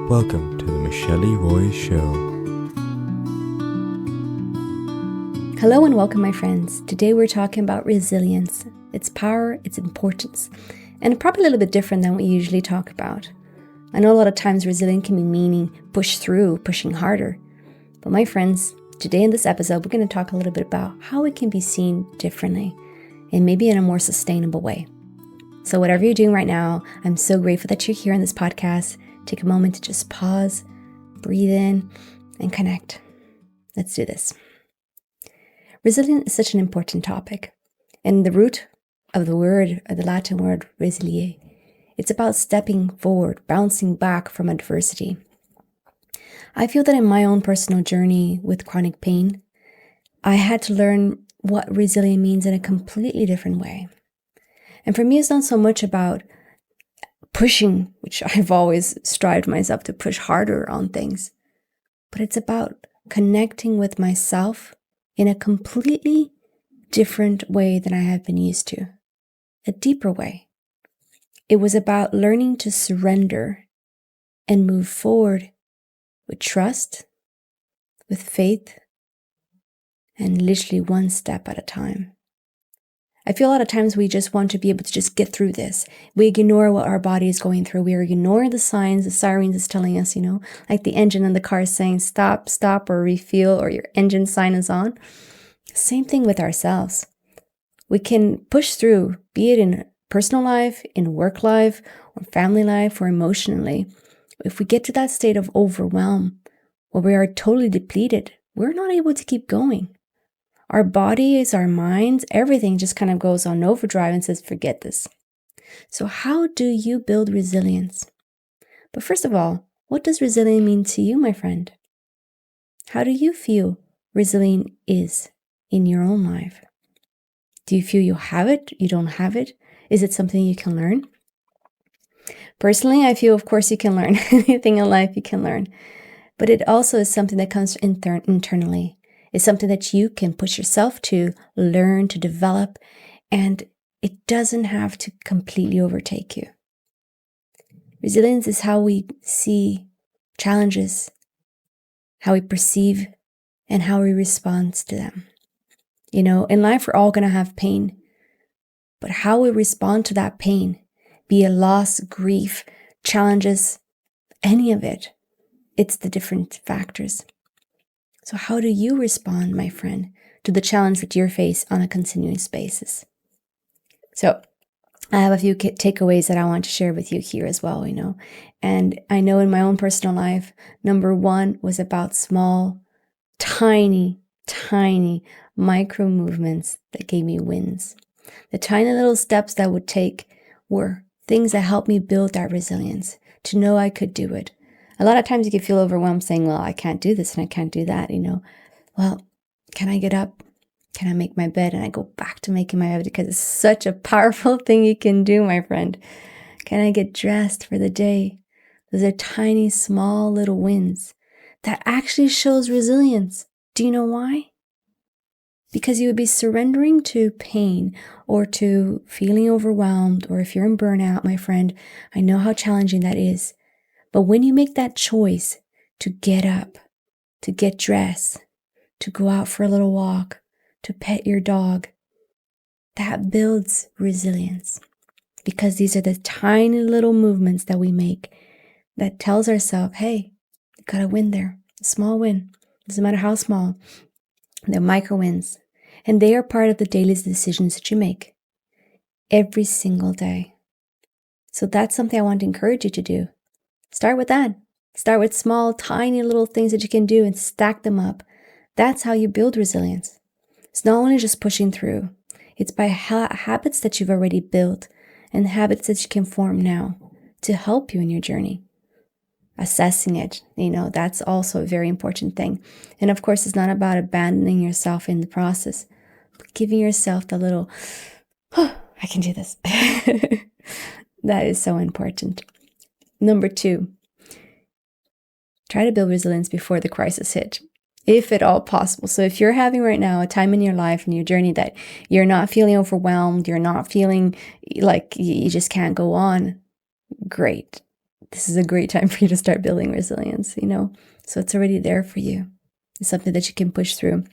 Welcome to the Michele Roy Show. Hello and welcome, my friends. Today we're talking about resilience, its power, its importance, and probably a little bit different than what we usually talk about. I know a lot of times resilient can be meaning push through, pushing harder. But my friends, today in this episode, we're going to talk a little bit about how it can be seen differently and maybe in a more sustainable way. So whatever you're doing right now, I'm so grateful that you're here on this podcast. Take a moment to just pause, breathe in, and connect. Let's do this. Resilience is such an important topic. And the root of the Latin word resiliere, it's about stepping forward, bouncing back from adversity. I feel that in my own personal journey with chronic pain, I had to learn what resilient means in a completely different way. And for me, it's not so much about pushing, which I've always strived myself to push harder on things, but it's about connecting with myself in a completely different way than I have been used to, a deeper way. It was about learning to surrender and move forward with trust, with faith, and literally one step at a time. I feel a lot of times we just want to be able to just get through this. We ignore what our body is going through. We ignore the signs, the sirens is telling us, like the engine in the car is saying, stop, or refuel, or your engine sign is on. Same thing with ourselves. We can push through, be it in personal life, in work life, or family life, or emotionally. If we get to that state of overwhelm, where we are totally depleted, we're not able to keep going. Our bodies, our minds, everything just kind of goes on overdrive and says, forget this. So how do you build resilience? But first of all, what does resilient mean to you, my friend? How do you feel resilient is in your own life? Do you feel you have it? You don't have it? Is it something you can learn? Personally, I feel, of course, you can learn. Anything in life you can learn. But it also is something that comes internally. It's something that you can push yourself to learn, to develop, and it doesn't have to completely overtake you. Resilience is how we see challenges, how we perceive, and how we respond to them. In life, we're all going to have pain, but how we respond to that pain, be it loss, grief, challenges, any of it, it's the different factors. So how do you respond, my friend, to the challenge that you face on a continuous basis? So I have a few takeaways that I want to share with you here as well, And I know in my own personal life, number one was about small, tiny micro movements that gave me wins. The tiny little steps that I would take were things that helped me build that resilience, to know I could do it. A lot of times you can feel overwhelmed saying, well, I can't do this and I can't do that, Well, can I get up? Can I make my bed? And I go back to making my bed because it's such a powerful thing you can do, my friend. Can I get dressed for the day? Those are tiny, small little wins that actually shows resilience. Do you know why? Because you would be surrendering to pain or to feeling overwhelmed, or if you're in burnout, my friend, I know how challenging that is. But when you make that choice to get up, to get dressed, to go out for a little walk, to pet your dog, that builds resilience. Because these are the tiny little movements that we make that tells ourselves, hey, you got a win there, a small win. Doesn't matter how small, they're micro wins. And they are part of the daily decisions that you make every single day. So that's something I want to encourage you to do. Start with that. Start with small, tiny little things that you can do and stack them up. That's how you build resilience. It's not only just pushing through. It's by habits that you've already built and habits that you can form now to help you in your journey. Assessing it, that's also a very important thing. And of course, it's not about abandoning yourself in the process, but giving yourself the little, I can do this. That is so important. Number two, try to build resilience before the crisis hit, if at all possible. So if you're having right now a time in your life and your journey that you're not feeling overwhelmed, you're not feeling like you just can't go on, great. this is a great time for you to start building resilience, So it's already there for you. It's something that you can push through.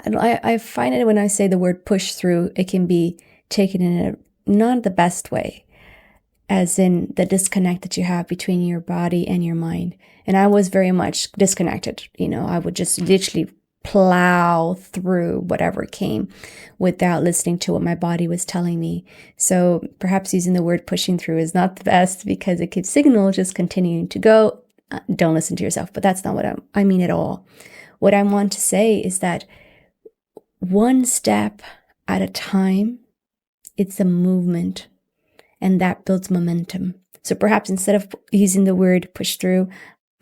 And I find it when I say the word push through, it can be taken in a not the best way, as in the disconnect that you have between your body and your mind. And I was very much disconnected. I would just literally plow through whatever came without listening to what my body was telling me. So perhaps using the word pushing through is not the best, because it gives signal just continuing to go. Don't listen to yourself, but that's not what I mean at all. What I want to say is that one step at a time, it's a movement, and that builds momentum. So perhaps instead of using the word push through,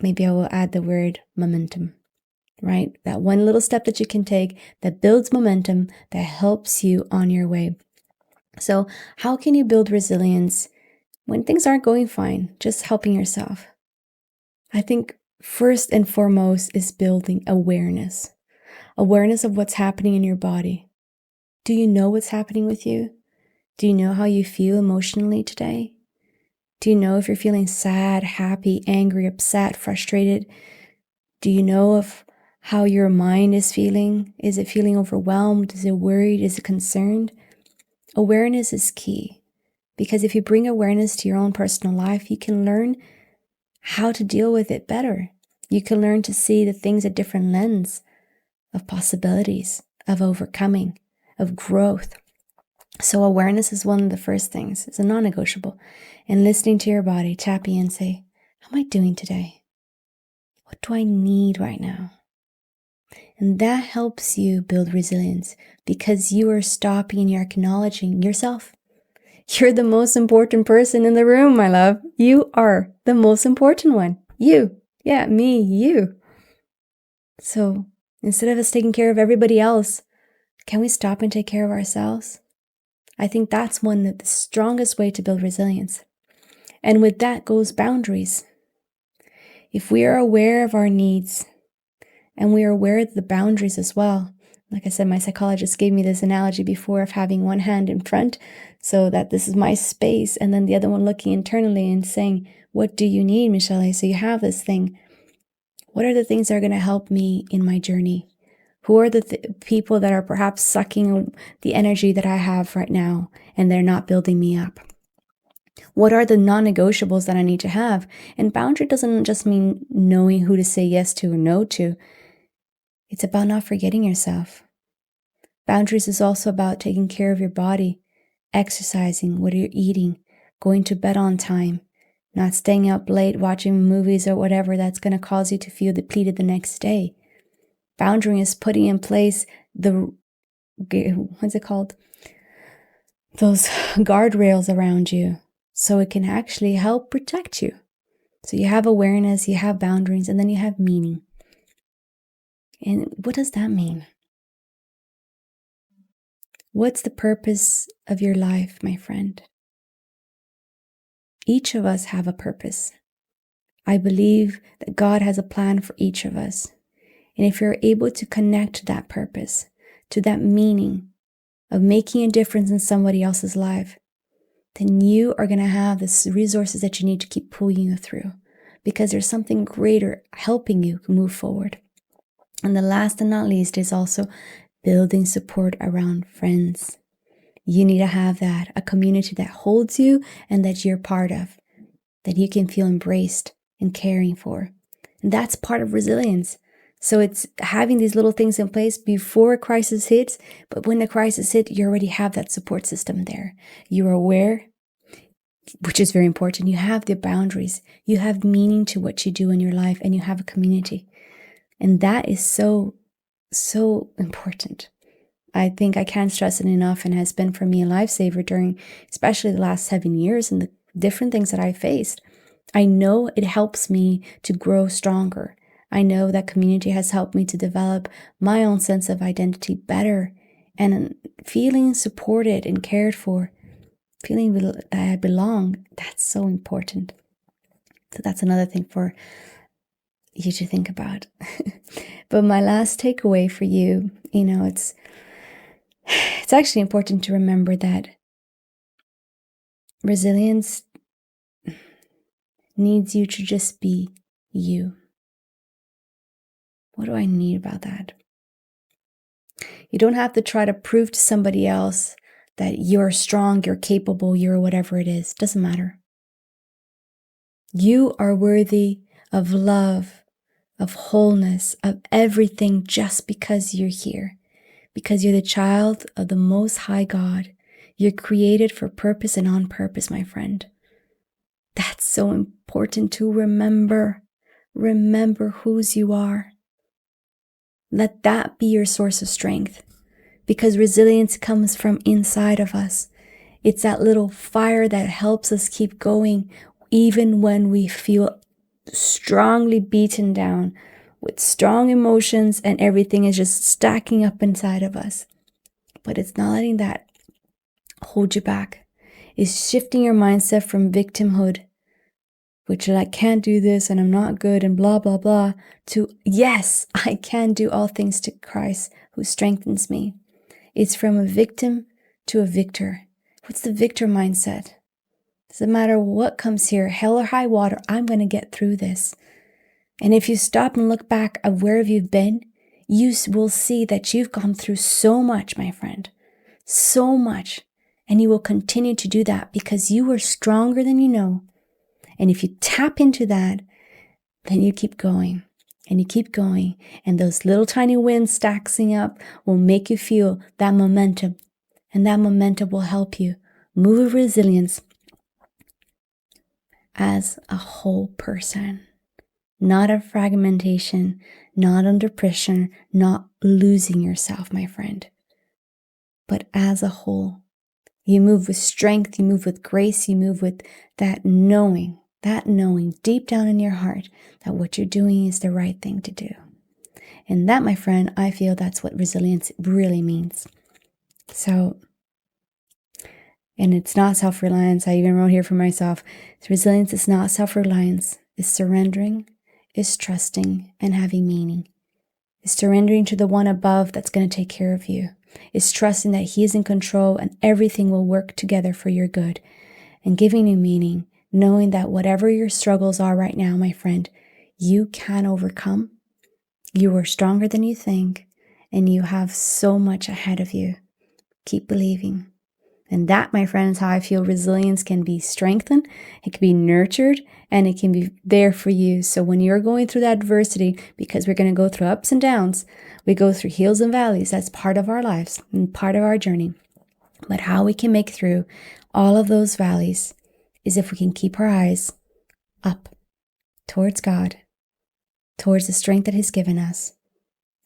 maybe I will add the word momentum, right? That one little step that you can take that builds momentum, that helps you on your way. So how can you build resilience when things aren't going fine? Just helping yourself. I think first and foremost is building awareness. Awareness of what's happening in your body. Do you know what's happening with you? Do you know how you feel emotionally today? Do you know if you're feeling sad, happy, angry, upset, frustrated? Do you know of how your mind is feeling? Is it feeling overwhelmed? Is it worried? Is it concerned? Awareness is key, because if you bring awareness to your own personal life, you can learn how to deal with it better. You can learn to see the things at different lens of possibilities, of overcoming, of growth. So awareness is one of the first things. It's a non-negotiable. And listening to your body, tap in and say, how am I doing today? What do I need right now? And that helps you build resilience, because you are stopping and you're acknowledging yourself. You're the most important person in the room, my love. You are the most important one. You. Yeah, me, you. So instead of us taking care of everybody else, can we stop and take care of ourselves? I think that's one of the strongest way to build resilience. And with that goes boundaries. If we are aware of our needs and we are aware of the boundaries as well, like I said, my psychologist gave me this analogy before of having one hand in front, so that this is my space, and then the other one looking internally and saying, what do you need, Michele? So you have this thing. What are the things that are going to help me in my journey? Who are the people that are perhaps sucking the energy that I have right now, and they're not building me up? What are the non-negotiables that I need to have? And boundary doesn't just mean knowing who to say yes to or no to. It's about not forgetting yourself. Boundaries is also about taking care of your body, exercising, what you're eating, going to bed on time, not staying up late watching movies or whatever that's going to cause you to feel depleted the next day. Boundary is putting in place what's it called? Those guardrails around you, so it can actually help protect you. So you have awareness, you have boundaries, and then you have meaning. And what does that mean? What's the purpose of your life, my friend? Each of us have a purpose. I believe that God has a plan for each of us. And if you're able to connect to that purpose, to that meaning of making a difference in somebody else's life, then you are going to have the resources that you need to keep pulling you through, because there's something greater helping you move forward. And the last and not least is also building support around friends. You need to have that, a community that holds you and that you're part of, that you can feel embraced and caring for. And that's part of resilience. So it's having these little things in place before a crisis hits, but when the crisis hits, you already have that support system there. You're aware, which is very important. You have the boundaries. You have meaning to what you do in your life, and you have a community. And that is so, so important. I think I can't stress it enough, and has been for me a lifesaver during especially the last 7 years and the different things that I faced. I know it helps me to grow stronger. I know that community has helped me to develop my own sense of identity better, and feeling supported and cared for, feeling that I belong. That's so important. So that's another thing for you to think about. But my last takeaway for you, it's actually important to remember that resilience needs you to just be you. What do I need about that? You don't have to try to prove to somebody else that you're strong, you're capable, you're whatever it is. Doesn't matter. You are worthy of love, of wholeness, of everything just because you're here. Because you're the child of the Most High God. You're created for purpose and on purpose, my friend. That's so important to remember. Remember whose you are. Let that be your source of strength. Because resilience comes from inside of us. It's that little fire that helps us keep going even when we feel strongly beaten down with strong emotions and everything is just stacking up inside of us. But it's not letting that hold you back. It's shifting your mindset from victimhood, which is I can't do this and I'm not good and blah, blah, blah, to yes, I can do all things to Christ who strengthens me. It's from a victim to a victor. What's the victor mindset? Doesn't matter what comes here, hell or high water, I'm going to get through this. And if you stop and look back at where you've been, you will see that you've gone through so much, my friend. So much. And you will continue to do that because you are stronger than you know. And if you tap into that, then you keep going. And you keep going. And those little tiny wins stacking up will make you feel that momentum. And that momentum will help you move with resilience as a whole person. Not a fragmentation, not under pressure, not losing yourself, my friend. But as a whole, you move with strength, you move with grace, you move with that knowing deep down in your heart that what you're doing is the right thing to do. And that, my friend, I feel that's what resilience really means. So, and it's not self-reliance. I even wrote here for myself, resilience is not self-reliance. It's surrendering, is trusting, and having meaning. Is surrendering to the one above that's going to take care of you. Is trusting that he is in control and everything will work together for your good. And giving you meaning, knowing that whatever your struggles are right now, my friend, you can overcome. You are stronger than you think, and you have so much ahead of you. Keep believing. And that, my friend, is how I feel resilience can be strengthened, it can be nurtured, and it can be there for you. So when you're going through that adversity, because we're going to go through ups and downs, we go through hills and valleys. That's part of our lives and part of our journey. But how we can make through all of those valleys is if we can keep our eyes up towards God, towards the strength that he's given us.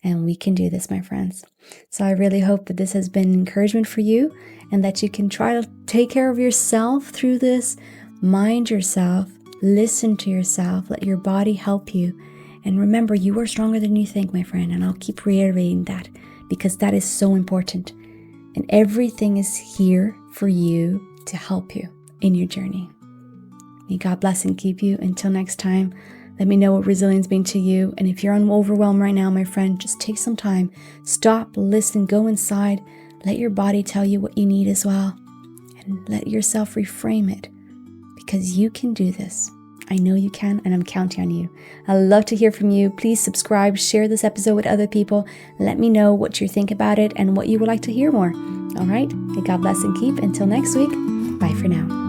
And we can do this, my friends. So I really hope that this has been encouragement for you and that you can try to take care of yourself through this. Mind yourself, listen to yourself, let your body help you. And remember, you are stronger than you think, my friend. And I'll keep reiterating that because that is so important. And everything is here for you to help you in your journey. May God bless and keep you. Until next time. Let me know what resilience means to you. And if you're overwhelmed right now, my friend, just take some time. Stop, listen, go inside. Let your body tell you what you need as well. And let yourself reframe it. Because you can do this. I know you can, and I'm counting on you. I love to hear from you. Please subscribe, share this episode with other people. Let me know what you think about it and what you would like to hear more. All right? May God bless and keep. Until next week, bye for now.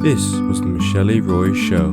This was the Michele Roy Show.